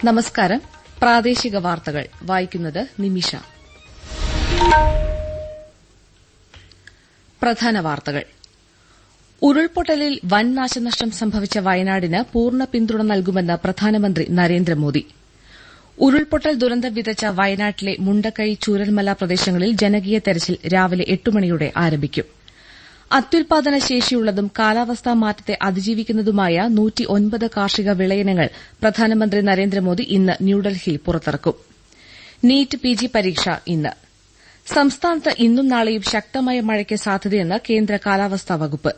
നമസ്കാരം. പ്രാദേശിക വാർത്തകൾ വായിക്കുന്നത് നിമിഷ. പ്രധാന വാർത്തകൾ. ഉരുൾപൊട്ടലിൽ വൻ നാശനഷ്ടം സംഭവിച്ച വയനാടിന് പൂർണ്ണ പിന്തുണ നൽകുമെന്ന് പ്രധാനമന്ത്രി നരേന്ദ്രമോദി. ഉരുൾപൊട്ടൽ ദുരന്തം വിതച്ച വയനാട്ടിലെ മുണ്ടക്കൈ ചൂരൽമല പ്രദേശങ്ങളിൽ ജനകീയ തെരച്ചിൽ രാവിലെ 8 മണിയോടെ ആരംഭിക്കും. അത്യുൽപാദന ശേഷിയുള്ളതും കാലാവസ്ഥാ മാറ്റത്തെ അതിജീവിക്കുന്നതുമായ 109 കാർഷിക വിളയിനങ്ങൾ പ്രധാനമന്ത്രി നരേന്ദ്രമോദി ഇന്ന് ന്യൂഡൽഹിയിൽ പുറത്തിറക്കും. നീറ്റ് പിജി പരീക്ഷ ഇന്ന്. സംസ്ഥാനത്ത് ഇന്നും നാളെയും ശക്തമായ മഴയ്ക്ക് സാധ്യതയെന്ന് കേന്ദ്ര കാലാവസ്ഥാ വകുപ്പ്.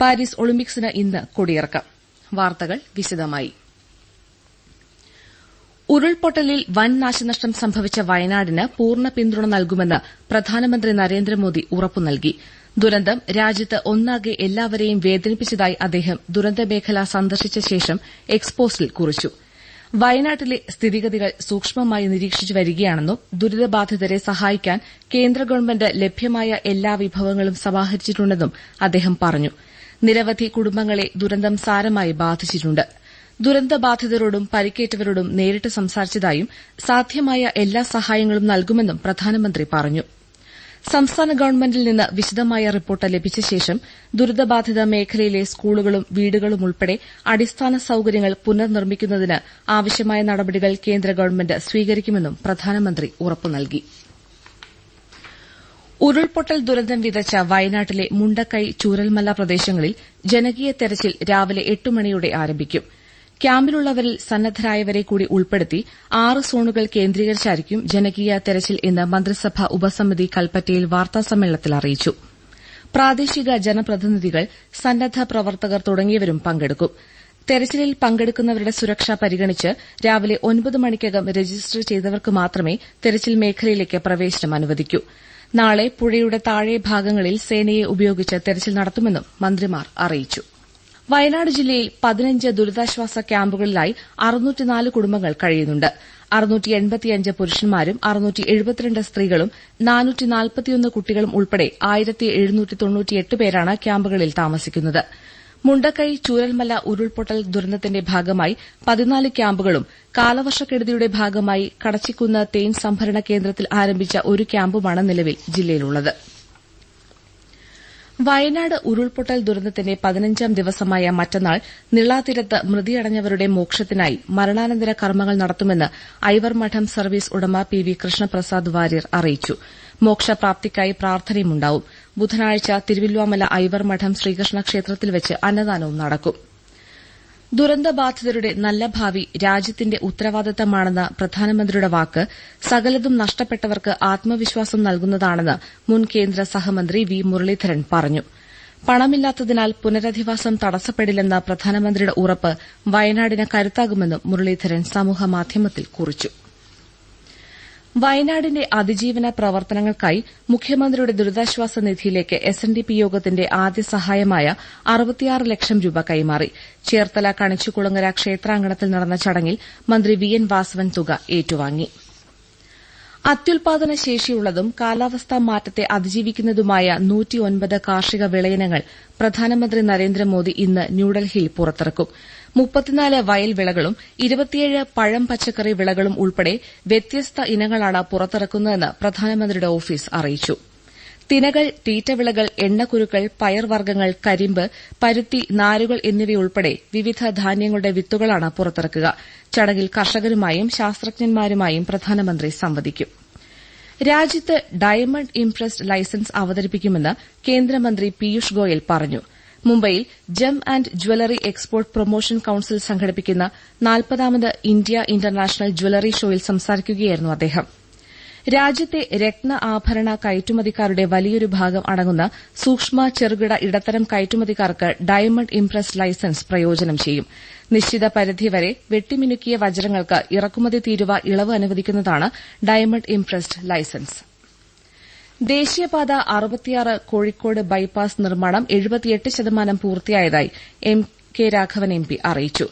പാരീസ് ഒളിമ്പിക്സിന് ഇന്ന് കൊടിയിറക്കം. വാർത്തകൾ വിശദമായി. ഉരുൾപൊട്ടലിൽ വൻ നാശനഷ്ടം സംഭവിച്ച വയനാടിന് പൂർണ്ണ പിന്തുണ നൽകുമെന്ന് പ്രധാനമന്ത്രി നരേന്ദ്രമോദി ഉറപ്പു നൽകി. ദുരന്തം രാജ്യത്ത് ഒന്നാകെ എല്ലാവരെയും വേദനിപ്പിച്ചതായി അദ്ദേഹം ദുരന്തമേഖല സന്ദർശിച്ച ശേഷം എക്സ്പോസിൽ കുറിച്ചു. വയനാട്ടിലെ സ്ഥിതിഗതികൾ സൂക്ഷ്മമായി നിരീക്ഷിച്ചു വരികയാണെന്നും ദുരിതബാധിതരെ സഹായിക്കാൻ കേന്ദ്ര ഗവൺമെന്റ് ലഭ്യമായ എല്ലാ വിഭവങ്ങളും സമാഹരിച്ചിട്ടുണ്ടെന്നും അദ്ദേഹം പറഞ്ഞു. നിരവധി കുടുംബങ്ങളെ ദുരന്തം സാരമായി ബാധിച്ചിട്ടുണ്ട്. ദുരന്തബാധിതരോടും പരിക്കേറ്റവരോടും നേരിട്ട് സംസാരിച്ചതായും സാധ്യമായ എല്ലാ സഹായങ്ങളും നൽകുമെന്നും പ്രധാനമന്ത്രി പറഞ്ഞു. സംസ്ഥാന ഗവൺമെന്റിൽ നിന്ന് വിശദമായ റിപ്പോർട്ട് ലഭിച്ച ശേഷം ദുരിതബാധിത മേഖലയിലെ സ്കൂളുകളും വീടുകളും ഉൾപ്പെടെ അടിസ്ഥാന സൌകര്യങ്ങൾ പുനർനിർമ്മിക്കുന്നതിന് ആവശ്യമായ നടപടികൾ കേന്ദ്ര ഗവൺമെന്റ് സ്വീകരിക്കുമെന്നും പ്രധാനമന്ത്രി ഉറപ്പു നൽകി. ഉരുൾപൊട്ടൽ ദുരന്തം വിതച്ച വയനാട്ടിലെ മുണ്ടക്കൈ ചൂരൽമല പ്രദേശങ്ങളിൽ ജനകീയ തെരച്ചിൽ രാവിലെ 8 മണിയോടെ ആരംഭിക്കും. ക്യാമ്പിലുള്ളവരിൽ സന്നദ്ധരായവരെ കൂടി ഉൾപ്പെടുത്തി 6 സോണുകൾ കേന്ദ്രീകരിച്ചായിരിക്കും ജനകീയ തെരച്ചിൽ എന്ന് മന്ത്രിസഭാ ഉപസമിതി കൽപ്പറ്റയിൽ വാർത്താസമ്മേളനത്തിൽ അറിയിച്ചു. പ്രാദേശിക ജനപ്രതിനിധികൾ, സന്നദ്ധ പ്രവർത്തകർ തുടങ്ങിയവരും പങ്കെടുക്കും. തെരച്ചിലിൽ പങ്കെടുക്കുന്നവരുടെ സുരക്ഷ പരിഗണിച്ച് രാവിലെ 9 മണിക്കകം രജിസ്റ്റർ ചെയ്തവർക്ക് മാത്രമേ തെരച്ചിൽ മേഖലയിലേക്ക് പ്രവേശനം അനുവദിക്കൂ. നാളെ പുഴയുടെ താഴെ ഭാഗങ്ങളിൽ സേനയെ ഉപയോഗിച്ച് തെരച്ചിൽ നടത്തുമെന്നും മന്ത്രിമാർ അറിയിച്ചു. വയനാട് ജില്ലയിൽ 15 ദുരിതാശ്വാസ ക്യാമ്പുകളിലായി 604 കുടുംബങ്ങൾ കഴിയുന്നുണ്ട്. 685 പുരുഷന്മാരും 672 സ്ത്രീകളും 441 കുട്ടികളും ഉൾപ്പെടെ 1798 പേരാണ് ക്യാമ്പുകളിൽ താമസിക്കുന്നത്. മുണ്ടക്കൈ ചൂരൽമല ഉരുൾപൊട്ടൽ ദുരന്തത്തിന്റെ ഭാഗമായി 14 ക്യാമ്പുകളും കാലവർഷക്കെടുതിയുടെ ഭാഗമായി കടച്ചിക്കുന്ന് തേൻ സംഭരണ കേന്ദ്രത്തിൽ ആരംഭിച്ച ഒരു ക്യാമ്പുമാണ് നിലവിൽ ജില്ലയിലുള്ളത്. വയനാട് ഉരുൾപൊട്ടൽ ദുരന്തത്തിന്റെ 15ാം ദിവസമായ മറ്റന്നാൾ നിളാതീരത്ത് മൃതിയടഞ്ഞവരുടെ മോക്ഷത്തിനായി മരണാനന്തര കർമ്മങ്ങൾ നടത്തുമെന്ന് ഐവർമഠം സർവീസ് ഉടമ പി വി കൃഷ്ണപ്രസാദ് വാര്യർ അറിയിച്ചു. മോക്ഷപ്രാപ്തിക്കായി പ്രാർത്ഥനയുമുണ്ടാവും. ബുധനാഴ്ച തിരുവില്വാമല ഐവർമഠം ശ്രീകൃഷ്ണ ക്ഷേത്രത്തിൽ വെച്ച് അന്നദാനവും നടക്കും. ദുരന്തബാധിതരുടെ നല്ല ഭാവി രാജ്യത്തിന്റെ ഉത്തരവാദിത്തമാണെന്ന പ്രധാനമന്ത്രിയുടെ വാക്ക് സകലതും നഷ്ടപ്പെട്ടവർക്ക് ആത്മവിശ്വാസം നൽകുന്നതാണെന്ന് മുൻ കേന്ദ്ര സഹമന്ത്രി വി മുരളീധരൻ പറഞ്ഞു. പണമില്ലാത്തതിനാൽ പുനരധിവാസം തടസ്സപ്പെടില്ലെന്ന പ്രധാനമന്ത്രിയുടെ ഉറപ്പ് വയനാടിന് കരുത്താകുമെന്നും മുരളീധരൻ സമൂഹമാധ്യമത്തിൽ കുറിച്ചു. വയനാടിന്റെ അതിജീവന പ്രവർത്തനങ്ങൾക്കായി മുഖ്യമന്ത്രിയുടെ ദുരിതാശ്വാസ നിധിയിലേക്ക് SNDP യോഗത്തിന്റെ ആദ്യ സഹായമായ 66 ലക്ഷം രൂപ കൈമാറി. ചേർത്തല കണിച്ചുകുളങ്ങര ക്ഷേത്രാങ്കണത്തിൽ നടന്ന ചടങ്ങിൽ മന്ത്രി VN വാസവൻ തുക ഏറ്റുവാങ്ങി. അത്യുൽപാദന ശേഷിയുള്ളതും കാലാവസ്ഥാ മാറ്റത്തെ അതിജീവിക്കുന്നതുമായ 109 കാർഷിക വിളയിനങ്ങൾ പ്രധാനമന്ത്രി നരേന്ദ്രമോദി ഇന്ന് ന്യൂഡൽഹിയിൽ പുറത്തിറക്കും. 34 വയൽ വിളകളും 27 പഴം പച്ചക്കറി വിളകളും ഉൾപ്പെടെ വ്യത്യസ്ത ഇനങ്ങളാണ് പുറത്തിറക്കുന്നതെന്ന് പ്രധാനമന്ത്രിയുടെ ഓഫീസ് അറിയിച്ചു. തിനകൾ, തീറ്റവിളകൾ, എണ്ണക്കുരുക്കൾ, പയർവർഗ്ഗങ്ങൾ, കരിമ്പ്, പരുത്തി, നാരുകൾ എന്നിവയുൾപ്പെടെ വിവിധ ധാന്യങ്ങളുടെ വിത്തുകളാണ് പുറത്തിറക്കുക. ചടങ്ങിൽ കർഷകരുമായും ശാസ്ത്രജ്ഞന്മാരുമായും പ്രധാനമന്ത്രി സംവദിക്കും. രാജ്യത്ത് ഡയമണ്ട് ഇംപ്രസ്ഡ് ലൈസൻസ് അവതരിപ്പിക്കുമെന്ന് കേന്ദ്രമന്ത്രി പീയൂഷ് ഗോയൽ പറഞ്ഞു. മുംബൈയിൽ ജം and jewellery export promotion council സംഘടിപ്പിക്കുന്ന 40ാമത് ഇന്ത്യ ഇന്റർനാഷണൽ ജ്വല്ലറി ഷോയിൽ സംസാരിക്കുകയായിരുന്നു അദ്ദേഹം. രാജ്യത്തെ രത്ന ആഭരണ കയറ്റുമതിക്കാരുടെ വലിയൊരു ഭാഗം അടങ്ങുന്ന സൂക്ഷ്മ, ചെറുകിട, ഇടത്തരം കയറ്റുമതിക്കാർക്ക് ഡയമണ്ട് ഇംപ്രസ്ഡ് ലൈസൻസ് പ്രയോജനം ചെയ്യും. നിശ്ചിത പരിധിവരെ വെട്ടിമിനുക്കിയ വജ്രങ്ങൾക്ക് ഇറക്കുമതി തീരുവ ഇളവ് അനുവദിക്കുന്നതാണ് ഡയമണ്ട് ഇംപ്രസ്ഡ് ലൈസൻസ്. ദേശീയപാത 66 കോഴിക്കോട് ബൈപ്പാസ് നിർമ്മാണം 78% പൂർത്തിയായതായി MK രാഘവൻ MP അറിയിച്ചു.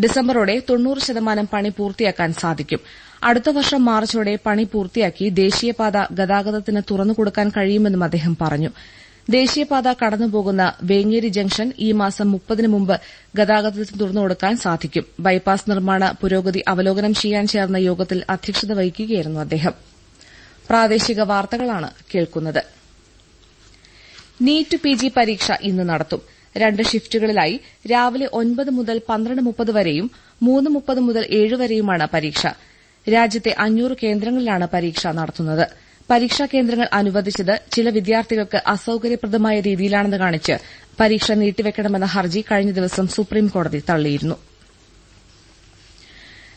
ഡിസംബറോടെ 90% പണി പൂർത്തിയാക്കാൻ സാധിക്കും. അടുത്ത വർഷം മാർച്ചോടെ പണി പൂർത്തിയാക്കി ദേശീയപാത ഗതാഗതത്തിന് തുറന്നുകൊടുക്കാൻ കഴിയുമെന്നും അദ്ദേഹം പറഞ്ഞു. ദേശീയപാത കടന്നുപോകുന്ന വേങ്ങേരി ജംഗ്ഷൻ ഈ മാസം 30-ന് മുമ്പ് ഗതാഗതത്തിന് തുറന്നുകൊടുക്കാൻ സാധിക്കും. ബൈപ്പാസ് നിർമ്മാണ പുരോഗതി അവലോകനം ചെയ്യാൻ ചേർന്ന യോഗത്തിൽ അധ്യക്ഷത വഹിക്കുകയായിരുന്നു അദ്ദേഹം. പ്രാദേശിക വാർത്തകളാണ് കേൾക്കുന്നത്. നീറ്റ് പിജി പരീക്ഷ ഇന്ന് നടത്തും. 2 ഷിഫ്റ്റുകളിലായി രാവിലെ 9 മുതൽ 12:30 വരെയും 3:30 മുതൽ 7 വരെയുമാണ് പരീക്ഷ. രാജ്യത്തെ 500 കേന്ദ്രങ്ങളിലാണ് പരീക്ഷ നടത്തുന്നത്. പരീക്ഷാ കേന്ദ്രങ്ങൾ അനുവദിച്ചത് ചില വിദ്യാർത്ഥികൾക്ക് അസൌകര്യപ്രദമായ രീതിയിലാണെന്ന് കാണിച്ച് പരീക്ഷ നീട്ടിവെക്കണമെന്ന ഹർജി കഴിഞ്ഞ ദിവസം സുപ്രീംകോടതി തള്ളിയിരുന്നു.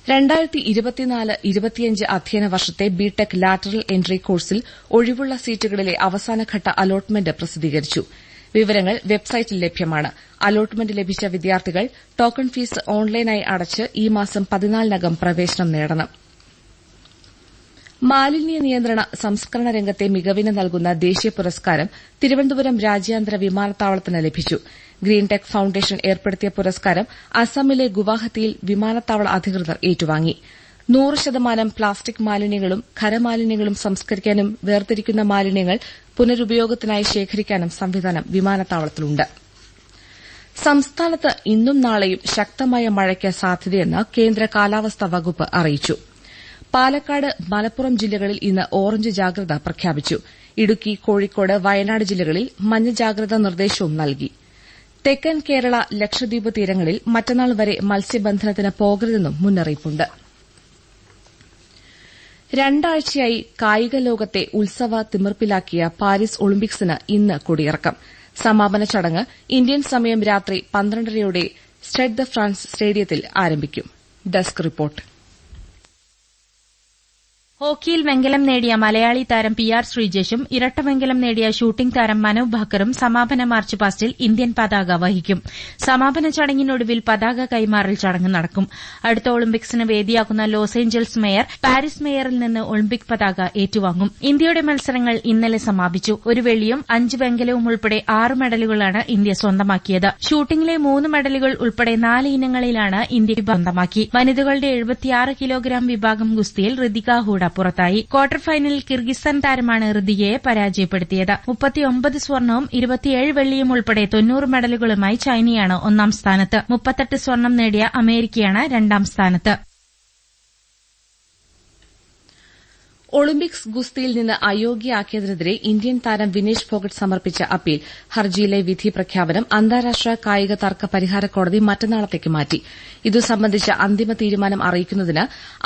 2024-25 അധ്യയന വർഷത്തെ ബിടെക് ലാറ്ററൽ എൻട്രി കോഴ്സിൽ ഒഴിവുള്ള സീറ്റുകളിലെ അവസാനഘട്ട അലോട്ട്മെന്റ് പ്രസിദ്ധീകരിച്ചു. വിവരങ്ങൾ വെബ്സൈറ്റിൽ ലഭ്യമാണ്. അലോട്ട്മെന്റ് ലഭിച്ച വിദ്യാർത്ഥികൾ ടോക്കൺ ഫീസ് ഓൺലൈനായി അടച്ച് ഈ മാസം 14-നകം പ്രവേശനം നേടണം. മാലിന്യ നിയന്ത്രണ സംസ്കരണ രംഗത്തെ മികവിന് നൽകുന്ന ദേശീയ പുരസ്കാരം തിരുവനന്തപുരം രാജ്യാന്തര വിമാനത്താവളത്തിന് ലഭിച്ചു. ഗ്രീൻ ടെക് ഫൌണ്ടേഷൻ ഏർപ്പെടുത്തിയ പുരസ്കാരം അസമിലെ ഗുവാഹത്തിയിൽ വിമാനത്താവള അധികൃതർ ഏറ്റുവാങ്ങി. 100% പ്ലാസ്റ്റിക് മാലിന്യങ്ങളും ഖരമാലിന്യങ്ങളും സംസ്കരിക്കാനും വേർതിരിക്കുന്ന മാലിന്യങ്ങൾ പുനരുപയോഗത്തിനായി ശേഖരിക്കാനും സംവിധാനം വിമാനത്താവളത്തിലുണ്ട്. സംസ്ഥാനത്ത് ഇന്നും നാളെയും ശക്തമായ മഴയ്ക്ക് സാധ്യതയെന്ന് കേന്ദ്ര കാലാവസ്ഥാ വകുപ്പ് അറിയിച്ചു. പാലക്കാട്, മലപ്പുറം ജില്ലകളിൽ ഇന്ന് ഓറഞ്ച് ജാഗ്രത പ്രഖ്യാപിച്ചു. ഇടുക്കി, കോഴിക്കോട്, വയനാട് ജില്ലകളിൽ മഞ്ഞ ജാഗ്രതാ നിർദ്ദേശവും നൽകി. തെക്കൻ കേരള, ലക്ഷദ്വീപ് തീരങ്ങളിൽ മറ്റന്നാൾ വരെ മത്സ്യബന്ധനത്തിന് പോകരുതെന്നും മുന്നറിയിപ്പുണ്ട്. 2 ആഴ്ചയായി കായിക ലോകത്തെ ഉത്സവ തിമിർപ്പിലാക്കിയ പാരീസ് ഒളിമ്പിക്സിന് ഇന്ന് കൊടിയിറക്കം. സമാപന ചടങ്ങ് ഇന്ത്യൻ സമയം രാത്രി 12:30 സ്റ്റേഡ് ദ ഫ്രാൻസ് സ്റ്റേഡിയത്തിൽ ആരംഭിക്കും. Desk report. ഹോക്കിയിൽ വെങ്കലം നേടിയ മലയാളി താരം PR ശ്രീജേഷും ഇരട്ട വെങ്കലം നേടിയ ഷൂട്ടിംഗ് താരം മനവ് ഭാക്കറും സമാപന മാർച്ച് പാസ്റ്റിൽ ഇന്ത്യൻ പതാക വഹിക്കും. സമാപന ചടങ്ങിനൊടുവിൽ പതാക കൈമാറൽ ചടങ്ങ് നടക്കും. അടുത്ത ഒളിമ്പിക്സിന് വേദിയാക്കുന്ന ലോസ് ഏഞ്ചൽസ് മേയർ പാരീസ് മേയറിൽ നിന്ന് ഒളിമ്പിക് പതാക ഏറ്റുവാങ്ങും. ഇന്ത്യയുടെ മത്സരങ്ങൾ ഇന്നലെ സമാപിച്ചു. 1 വെള്ളിയും 5 വെങ്കലവും ഉൾപ്പെടെ 6 മെഡലുകളാണ് ഇന്ത്യ സ്വന്തമാക്കിയത്. ഷൂട്ടിംഗിലെ 3 മെഡലുകൾ ഉൾപ്പെടെ 4 ഇനങ്ങളിലാണ് ഇന്ത്യ സ്വന്തമാക്കി. വനിതകളുടെ 76 കിലോഗ്രാം വിഭാഗം ഗുസ്തിയിൽ ഋതിക ഹൂഡ പുറത്തായി. ക്വാർട്ടർ ഫൈനലിൽ കിർഗിസ്ഥാൻ താരമാണ് ഋതികയെ പരാജയപ്പെടുത്തിയത്. 39 സ്വർണവും 27 വെള്ളിയും ഉൾപ്പെടെ 90 മെഡലുകളുമായി ചൈനയാണ് 1-ാം സ്ഥാനത്ത്. 38 സ്വർണം നേടിയ അമേരിക്കയാണ് 2-ാം സ്ഥാനത്ത്. ഒളിമ്പിക്സ് ഗുസ്തിയിൽ നിന്ന് അയോഗ്യയാക്കിയതിനെതിരെ ഇന്ത്യൻ താരം വിനേഷ് ഫോഗട്ട് സമർപ്പിച്ച അപ്പീൽ ഹർജിയിലെ വിധി പ്രഖ്യാപനം അന്താരാഷ്ട്ര കായിക തർക്ക പരിഹാര കോടതി മറ്റന്നാളത്തേക്ക് മാറ്റി. ഇതു സംബന്ധിച്ച അന്തിമ തീരുമാനം അറിയിക്കുന്നതിന്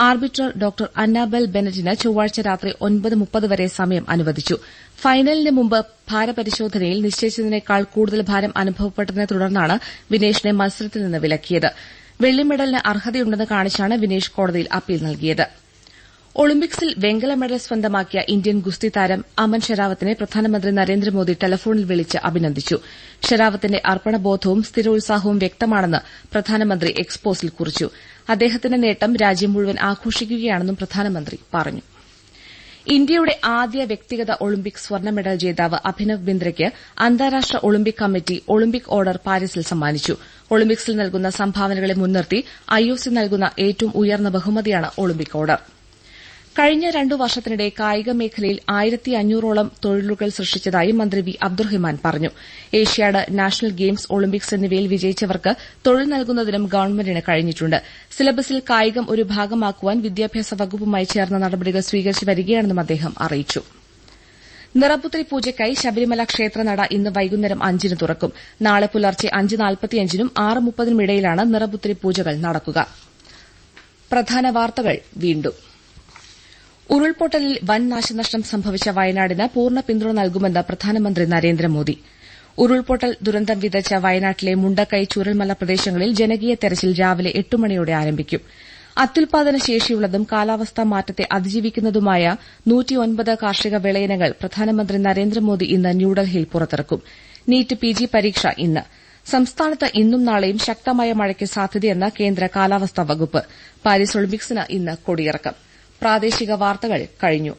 ആർബിട്രർ ഡോക്ടർ അന്നാബെൽ ബെനറ്റിന് ചൊവ്വാഴ്ച രാത്രി 9:30 വരെ സമയം അനുവദിച്ചു. ഫൈനലിന് മുമ്പ് ഭാരപരിശോധനയിൽ നിശ്ചയിച്ചതിനേക്കാൾ കൂടുതൽ ഭാരം അനുഭവപ്പെട്ടതിനെ തുടർന്നാണ് വിനേഷിനെ മത്സരത്തിൽ നിന്ന് വിലക്കിയത്. വെള്ളി മെഡലിന് അർഹതയുണ്ടെന്ന് കാണിച്ചാണ് വിനേഷ് കോടതിയിൽ അപ്പീൽ നൽകിയത്. ഒളിമ്പിക്സിൽ വെങ്കല മെഡൽ സ്വന്തമാക്കിയ ഇന്ത്യൻ ഗുസ്തി താരം അമൻ ഷെരാവത്തിനെ പ്രധാനമന്ത്രി നരേന്ദ്രമോദി ടെലഫോണിൽ വിളിച്ച് അഭിനന്ദിച്ചു. ഷെരാവത്തിന്റെ അർപ്പണബോധവും സ്ഥിരോത്സാഹവും വ്യക്തമാണെന്ന് പ്രധാനമന്ത്രി എക്സ്പോസിൽ കുറിച്ചു. അദ്ദേഹത്തിന്റെ നേട്ടം രാജ്യം മുഴുവൻ ആഘോഷിക്കുകയാണെന്നും പ്രധാനമന്ത്രി പറഞ്ഞു. ഇന്ത്യയുടെ ആദ്യ വ്യക്തിഗത ഒളിമ്പിക് സ്വർണ്ണ മെഡൽ ജേതാവ് അഭിനവ് ബിന്ദ്രയ്ക്ക് അന്താരാഷ്ട്ര ഒളിമ്പിക് കമ്മിറ്റി ഒളിമ്പിക് ഓർഡർ പാരീസിൽ സമ്മാനിച്ചു. ഒളിമ്പിക്സിൽ നൽകുന്ന സംഭാവനകളെ മുൻനിർത്തി IOC നൽകുന്ന ഏറ്റവും ഉയർന്ന ബഹുമതിയാണ് ഒളിമ്പിക് ഓർഡർ. കഴിഞ്ഞ 2 വർഷത്തിനിടെ കായിക മേഖലയിൽ 1500ഓളം തൊഴിലുകൾ സൃഷ്ടിച്ചതായി മന്ത്രി വി അബ്ദുറഹിമാൻ പറഞ്ഞു. ഏഷ്യാഡ്, നാഷണൽ ഗെയിംസ്, ഒളിമ്പിക്സ് എന്നിവയിൽ വിജയിച്ചവർക്ക് തൊഴിൽ നൽകുന്നതിനും ഗവൺമെന്റിന് കഴിഞ്ഞിട്ടുണ്ട്. സിലബസിൽ കായികം ഒരു ഭാഗമാക്കുവാൻ വിദ്യാഭ്യാസ വകുപ്പുമായി ചേർന്ന നടപടികൾ സ്വീകരിച്ചു വരികയാണെന്നും അദ്ദേഹം അറിയിച്ചു. നിറപുത്തരി പൂജയ്ക്കായി ശബരിമല ക്ഷേത്രനട ഇന്ന് വൈകുന്നേരം 5-ന് തുറക്കും. നാളെ പുലർച്ചെ 5:45-നും 6:30-നും ഇടയിലാണ് നിറപുത്തരി പൂജകൾ നടക്കുക. പ്രധാന വാർത്തകൾ വീണ്ടും. ഉരുൾപൊട്ടലിൽ വൻ നാശനഷ്ടം സംഭവിച്ച വയനാടിന് പൂർണ്ണ പിന്തുണ നൽകുമെന്ന് പ്രധാനമന്ത്രി നരേന്ദ്രമോദി. ഉരുൾപൊട്ടൽ ദുരന്തം വിതച്ച വയനാട്ടിലെ മുണ്ടക്കൈ, ചൂരൽമല പ്രദേശങ്ങളിൽ ജനകീയ തെരച്ചിൽ രാവിലെ 8 മണിയോടെ ആരംഭിക്കും. അത്യുൽപാദന ശേഷിയുള്ളതും കാലാവസ്ഥാ മാറ്റത്തെ അതിജീവിക്കുന്നതുമായ 109 കാർഷിക വിളയിനങ്ങൾ പ്രധാനമന്ത്രി നരേന്ദ്രമോദി ഇന്ന് ന്യൂഡൽഹിയിൽ പുറത്തിറക്കും. നീറ്റ് പിജി പരീക്ഷ ഇന്ന്. സംസ്ഥാനത്ത് ഇന്നും നാളെയും ശക്തമായ മഴയ്ക്ക് സാധ്യതയെന്ന് കേന്ദ്ര കാലാവസ്ഥാ വകുപ്പ്. പാരീസ് ഒളിമ്പിക്സിന് ഇന്ന് കൊടിയിറക്കം. പ്രാദേശിക വാർത്തകൾ കഴിഞ്ഞു.